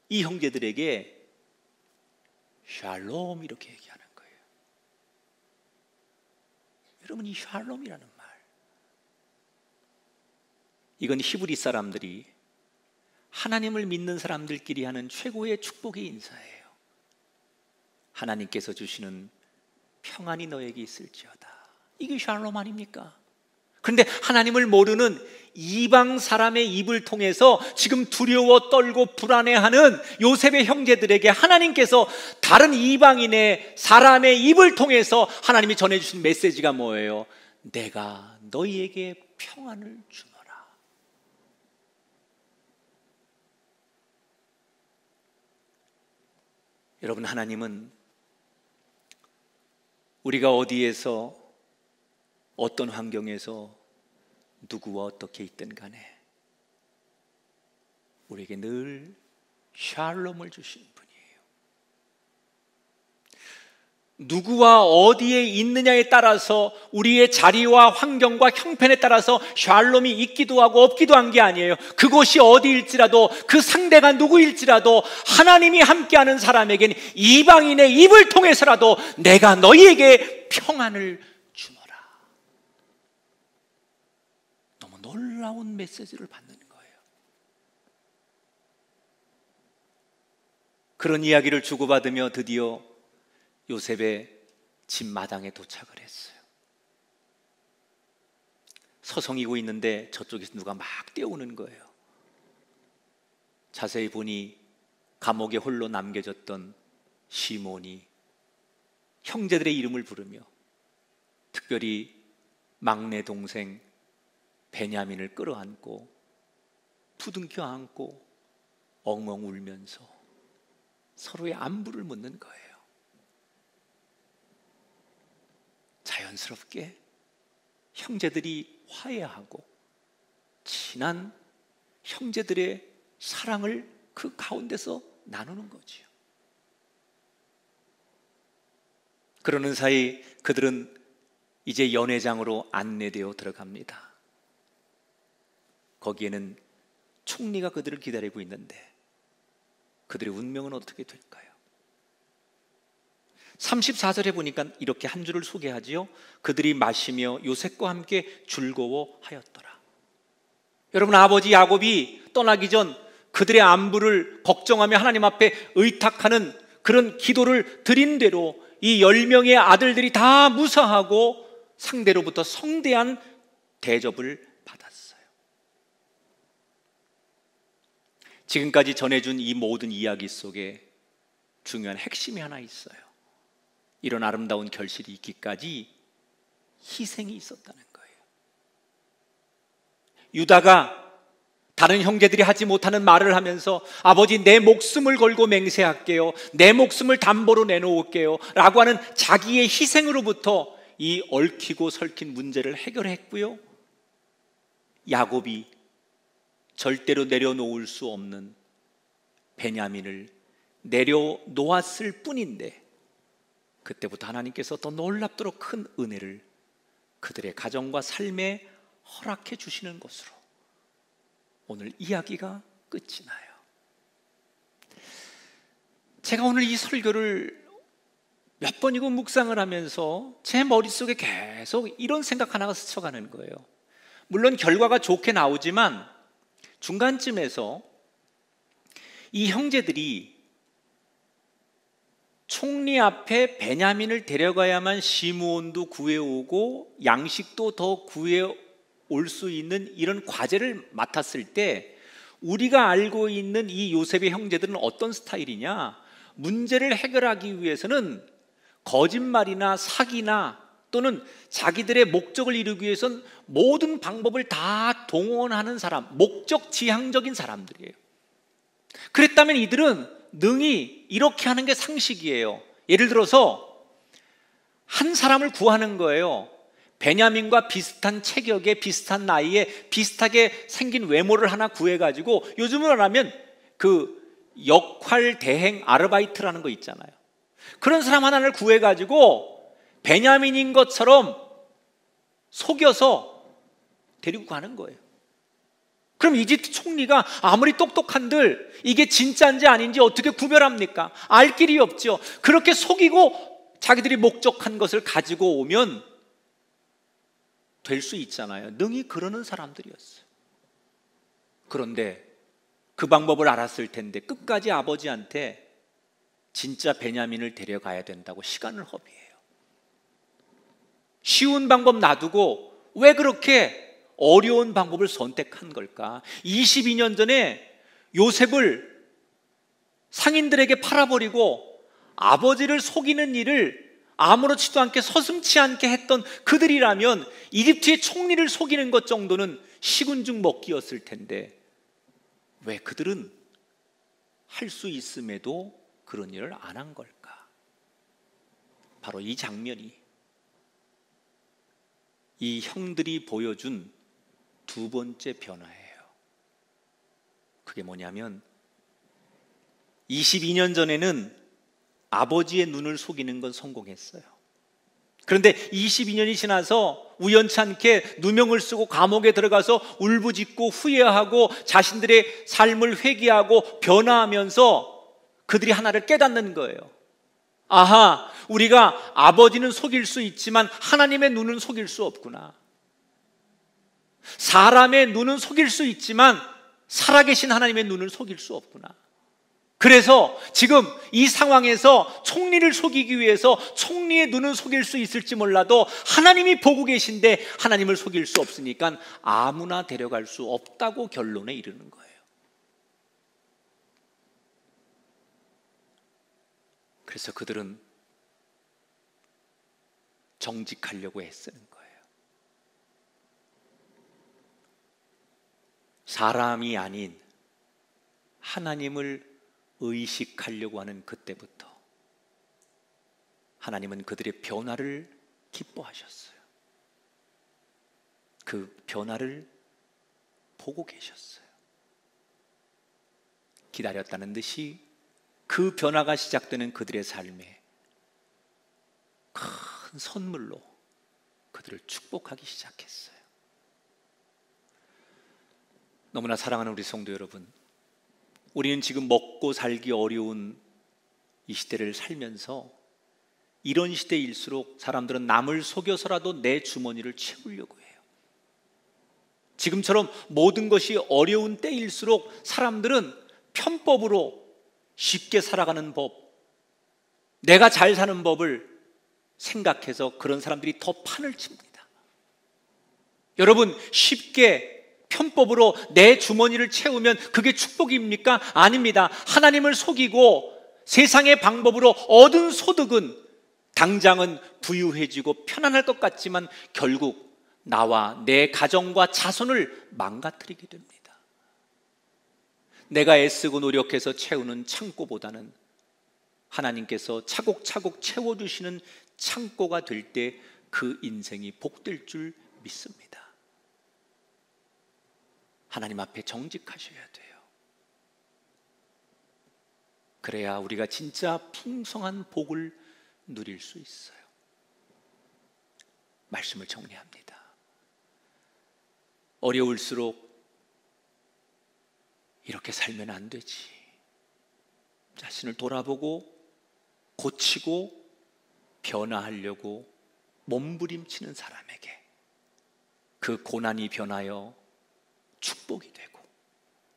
이 형제들에게 샬롬 이렇게 얘기하는 거예요. 여러분, 이 샬롬이라는 말, 이건 히브리 사람들이 하나님을 믿는 사람들끼리 하는 최고의 축복의 인사예요. 하나님께서 주시는 평안이 너에게 있을지어다. 이게 샬롬 아닙니까? 그런데 하나님을 모르는 이방 사람의 입을 통해서 지금 두려워 떨고 불안해하는 요셉의 형제들에게 하나님께서 다른 이방인의 사람의 입을 통해서 하나님이 전해주신 메시지가 뭐예요? 내가 너희에게 평안을 주노라. 여러분, 하나님은 우리가 어디에서 어떤 환경에서 누구와 어떻게 있든 간에 우리에게 늘 샬롬을 주시는 분이에요. 누구와 어디에 있느냐에 따라서 우리의 자리와 환경과 형편에 따라서 샬롬이 있기도 하고 없기도 한 게 아니에요. 그곳이 어디일지라도 그 상대가 누구일지라도 하나님이 함께하는 사람에겐 이방인의 입을 통해서라도 내가 너희에게 평안을 주노라. 너무 놀라운 메시지를 받는 거예요. 그런 이야기를 주고받으며 드디어 요셉의 집 마당에 도착을 했어요. 서성이고 있는데 저쪽에서 누가 막 뛰어오는 거예요. 자세히 보니 감옥에 홀로 남겨졌던 시몬이 형제들의 이름을 부르며 특별히 막내 동생 베냐민을 끌어안고 부둥켜 안고 엉엉 울면서 서로의 안부를 묻는 거예요. 자연스럽게 형제들이 화해하고 친한 형제들의 사랑을 그 가운데서 나누는 거지요. 그러는 사이 그들은 이제 연회장으로 안내되어 들어갑니다. 거기에는 총리가 그들을 기다리고 있는데 그들의 운명은 어떻게 될까요? 34절에 보니까 이렇게 한 줄을 소개하지요. 그들이 마시며 요셉과 함께 즐거워하였더라. 여러분, 아버지 야곱이 떠나기 전 그들의 안부를 걱정하며 하나님 앞에 의탁하는 그런 기도를 드린 대로 이 10명의 아들들이 다 무사하고 상대로부터 성대한 대접을 받았어요. 지금까지 전해준 이 모든 이야기 속에 중요한 핵심이 하나 있어요. 이런 아름다운 결실이 있기까지 희생이 있었다는 거예요. 유다가 다른 형제들이 하지 못하는 말을 하면서 아버지 내 목숨을 걸고 맹세할게요, 내 목숨을 담보로 내놓을게요 라고 하는 자기의 희생으로부터 이 얽히고 설킨 문제를 해결했고요, 야곱이 절대로 내려놓을 수 없는 베냐민을 내려놓았을 뿐인데, 그때부터 하나님께서 더 놀랍도록 큰 은혜를 그들의 가정과 삶에 허락해 주시는 것으로 오늘 이야기가 끝이 나요. 제가 오늘 이 설교를 몇 번이고 묵상을 하면서 제 머릿속에 계속 이런 생각 하나가 스쳐가는 거예요. 물론 결과가 좋게 나오지만 중간쯤에서 이 형제들이 총리 앞에 베냐민을 데려가야만 시므온도 구해오고 양식도 더 구해올 수 있는 이런 과제를 맡았을 때, 우리가 알고 있는 이 요셉의 형제들은 어떤 스타일이냐? 문제를 해결하기 위해서는 거짓말이나 사기나 또는 자기들의 목적을 이루기 위해서는 모든 방법을 다 동원하는 사람, 목적 지향적인 사람들이에요. 그랬다면 이들은 능히 이렇게 하는 게 상식이에요. 예를 들어서 한 사람을 구하는 거예요. 베냐민과 비슷한 체격에 비슷한 나이에 비슷하게 생긴 외모를 하나 구해가지고, 요즘으로 하면 그 역할 대행 아르바이트라는 거 있잖아요. 그런 사람 하나를 구해가지고 베냐민인 것처럼 속여서 데리고 가는 거예요. 그럼 이집트 총리가 아무리 똑똑한들 이게 진짜인지 아닌지 어떻게 구별합니까? 알 길이 없죠. 그렇게 속이고 자기들이 목적한 것을 가지고 오면 될 수 있잖아요. 능히 그러는 사람들이었어요. 그런데 그 방법을 알았을 텐데 끝까지 아버지한테 진짜 베냐민을 데려가야 된다고 시간을 허비해요. 쉬운 방법 놔두고 왜 그렇게 어려운 방법을 선택한 걸까? 22년 전에 요셉을 상인들에게 팔아버리고 아버지를 속이는 일을 아무렇지도 않게 서슴지 않게 했던 그들이라면 이집트의 총리를 속이는 것 정도는 식은죽 먹기였을 텐데, 왜 그들은 할 수 있음에도 그런 일을 안 한 걸까? 바로 이 장면이 이 형들이 보여준 두 번째 변화예요. 그게 뭐냐면 22년 전에는 아버지의 눈을 속이는 건 성공했어요. 그런데 22년이 지나서 우연치 않게 누명을 쓰고 감옥에 들어가서 울부짖고 후회하고 자신들의 삶을 회개하고 변화하면서 그들이 하나를 깨닫는 거예요. 아하, 우리가 아버지는 속일 수 있지만 하나님의 눈은 속일 수 없구나. 사람의 눈은 속일 수 있지만 살아계신 하나님의 눈은 속일 수 없구나. 그래서 지금 이 상황에서 총리를 속이기 위해서 총리의 눈은 속일 수 있을지 몰라도 하나님이 보고 계신데 하나님을 속일 수 없으니까 아무나 데려갈 수 없다고 결론에 이르는 거예요. 그래서 그들은 정직하려고 애쓰는 거예요. 사람이 아닌 하나님을 의식하려고 하는 그때부터 하나님은 그들의 변화를 기뻐하셨어요. 그 변화를 보고 계셨어요. 기다렸다는 듯이 그 변화가 시작되는 그들의 삶에 큰 선물로 그들을 축복하기 시작했어요. 너무나 사랑하는 우리 성도 여러분, 우리는 지금 먹고 살기 어려운 이 시대를 살면서 이런 시대일수록 사람들은 남을 속여서라도 내 주머니를 채우려고 해요. 지금처럼 모든 것이 어려운 때일수록 사람들은 편법으로 쉽게 살아가는 법, 내가 잘 사는 법을 생각해서 그런 사람들이 더 판을 칩니다. 여러분, 쉽게 편법으로 내 주머니를 채우면 그게 축복입니까? 아닙니다. 하나님을 속이고 세상의 방법으로 얻은 소득은 당장은 부유해지고 편안할 것 같지만 결국 나와 내 가정과 자손을 망가뜨리게 됩니다. 내가 애쓰고 노력해서 채우는 창고보다는 하나님께서 차곡차곡 채워주시는 창고가 될 때 그 인생이 복될 줄 믿습니다. 하나님 앞에 정직하셔야 돼요. 그래야 우리가 진짜 풍성한 복을 누릴 수 있어요. 말씀을 정리합니다. 어려울수록 이렇게 살면 안 되지. 자신을 돌아보고 고치고 변화하려고 몸부림치는 사람에게 그 고난이 변하여 축복이 되고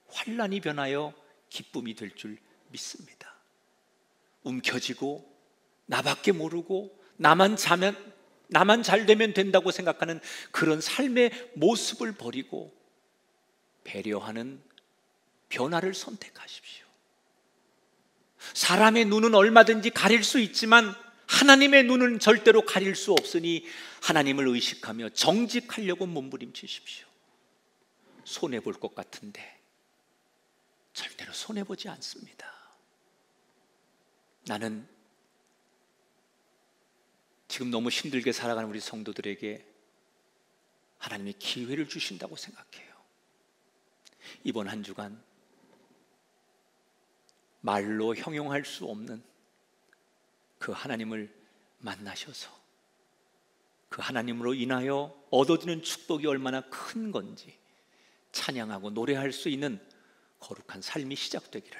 환난이 변하여 기쁨이 될 줄 믿습니다. 움켜쥐고 나밖에 모르고 나만 잘 되면 된다고 생각하는 그런 삶의 모습을 버리고 배려하는 변화를 선택하십시오. 사람의 눈은 얼마든지 가릴 수 있지만 하나님의 눈은 절대로 가릴 수 없으니 하나님을 의식하며 정직하려고 몸부림치십시오. 손해볼 것 같은데 절대로 손해보지 않습니다. 나는 지금 너무 힘들게 살아가는 우리 성도들에게 하나님이 기회를 주신다고 생각해요. 이번 한 주간 말로 형용할 수 없는 그 하나님을 만나셔서 그 하나님으로 인하여 얻어지는 축복이 얼마나 큰 건지 찬양하고 노래할 수 있는 거룩한 삶이 시작되기를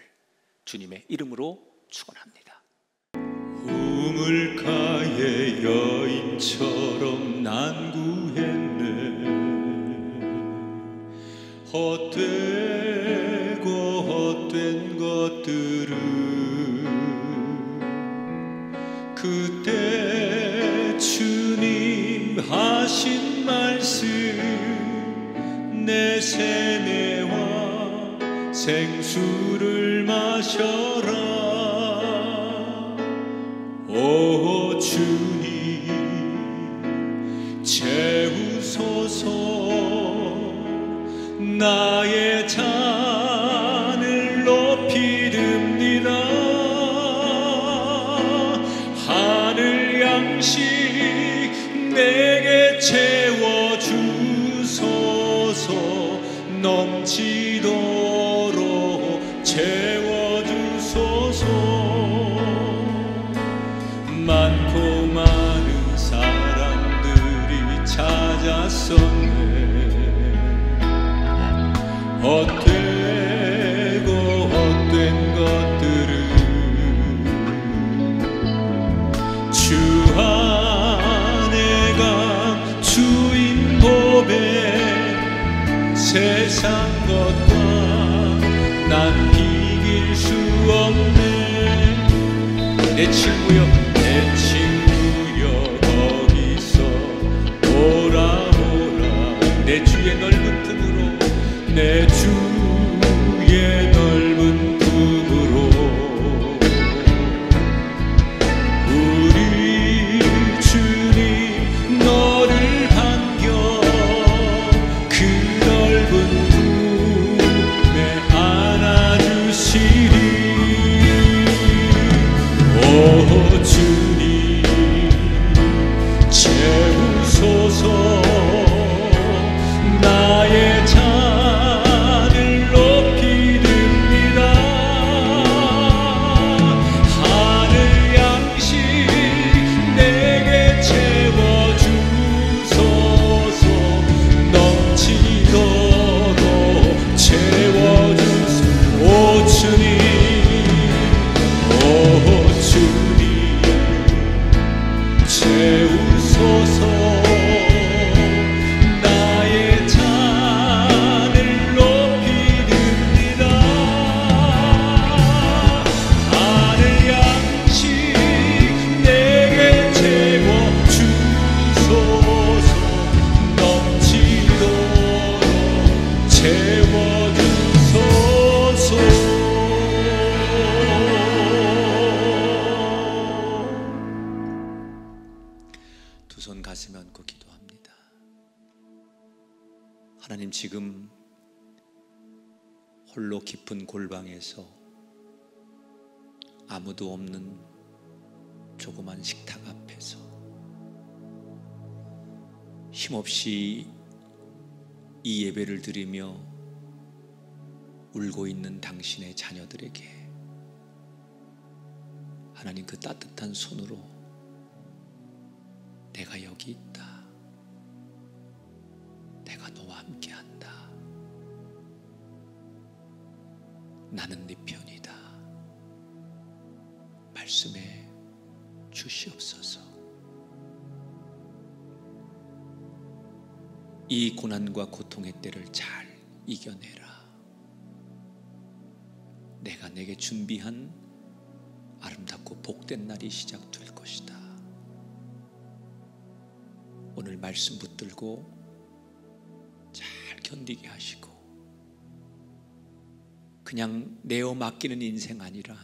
주님의 이름으로 축원합니다. 우물가의 여인처럼 난구했네. 헛되고 헛된 것들은 그때 주님 하신 말씀 내 세뇌와 생수를 마셔라. 오 주님 채우소서. 나의 잔을 높이 듭니다. 하늘 양식 내게 채워주소서. 넘치도록 채워주소서. 많고 많은 사람들이 찾았었네. 헛되고 헛된 것들은 주 안에 감 주인 보배 세상 것과 난 비길 수 없네. 내 친구여 내 친구여 거기서 오라 오라. 내 주의 넓은 품으로 내 주의 넓은 품으로 우리 주님 너를 반겨 그 넓은 품에 안아주시리. 오 주님 채우소서. 나의 잔을 높이 듭니다. 하늘 양식 내게 채워주소서. 넘치도록 채워주소서. 오 주님 오 주님 채우소서. 두 손 가슴 얹고 기도합니다. 하나님, 지금 홀로 깊은 골방에서 아무도 없는 조그만 식탁 앞에서 힘없이 이 예배를 드리며 울고 있는 당신의 자녀들에게 하나님, 그 따뜻한 손으로 내가 여기 있다, 내가 너와 함께한다, 나는 네 편이다 말씀해 주시옵소서. 이 고난과 고통의 때를 잘 이겨내라. 내가 내게 준비한 아름답고 복된 날이 시작될 것이다. 오늘 말씀 붙들고 잘 견디게 하시고, 그냥 내어 맡기는 인생 아니라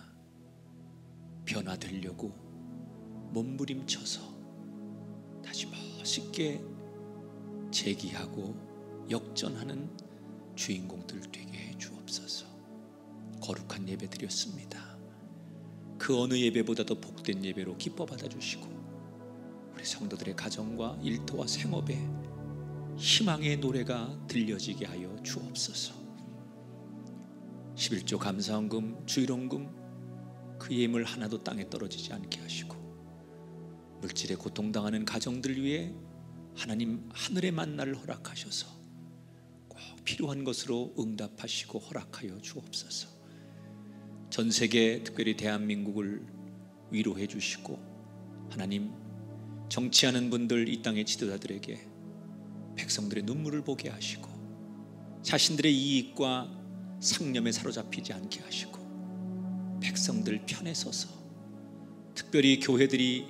변화되려고 몸부림쳐서 다시 멋있게 재기하고 역전하는 주인공들 되게 해 주옵소서. 거룩한 예배 드렸습니다. 그 어느 예배보다도 복된 예배로 기뻐 받아주시고, 우리 성도들의 가정과 일터와 생업에 희망의 노래가 들려지게 하여 주옵소서. 11조 감사헌금, 주일헌금 그 예물 하나도 땅에 떨어지지 않게 하시고, 물질에 고통당하는 가정들 위해 하나님 하늘의 만나를 허락하셔서 꼭 필요한 것으로 응답하시고 허락하여 주옵소서. 전 세계, 특별히 대한민국을 위로해 주시고, 하나님 정치하는 분들, 이 땅의 지도자들에게 백성들의 눈물을 보게 하시고, 자신들의 이익과 상념에 사로잡히지 않게 하시고, 백성들 편에 서서 특별히 교회들이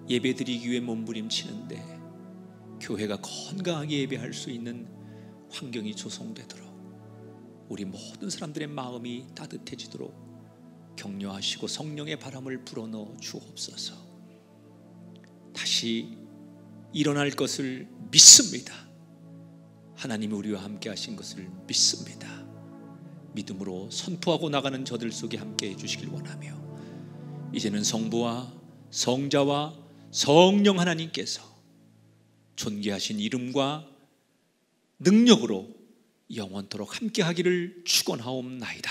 예배드리기 위해 몸부림치는데 교회가 건강하게 예배할 수 있는 환경이 조성되도록, 우리 모든 사람들의 마음이 따뜻해지도록 격려하시고 성령의 바람을 불어넣어 주옵소서. 다시 일어날 것을 믿습니다. 하나님이 우리와 함께 하신 것을 믿습니다. 믿음으로 선포하고 나가는 저들 속에 함께 해주시길 원하며, 이제는 성부와 성자와 성령 하나님께서 존귀하신 이름과 능력으로 영원토록 함께 하기를 축원하옵나이다.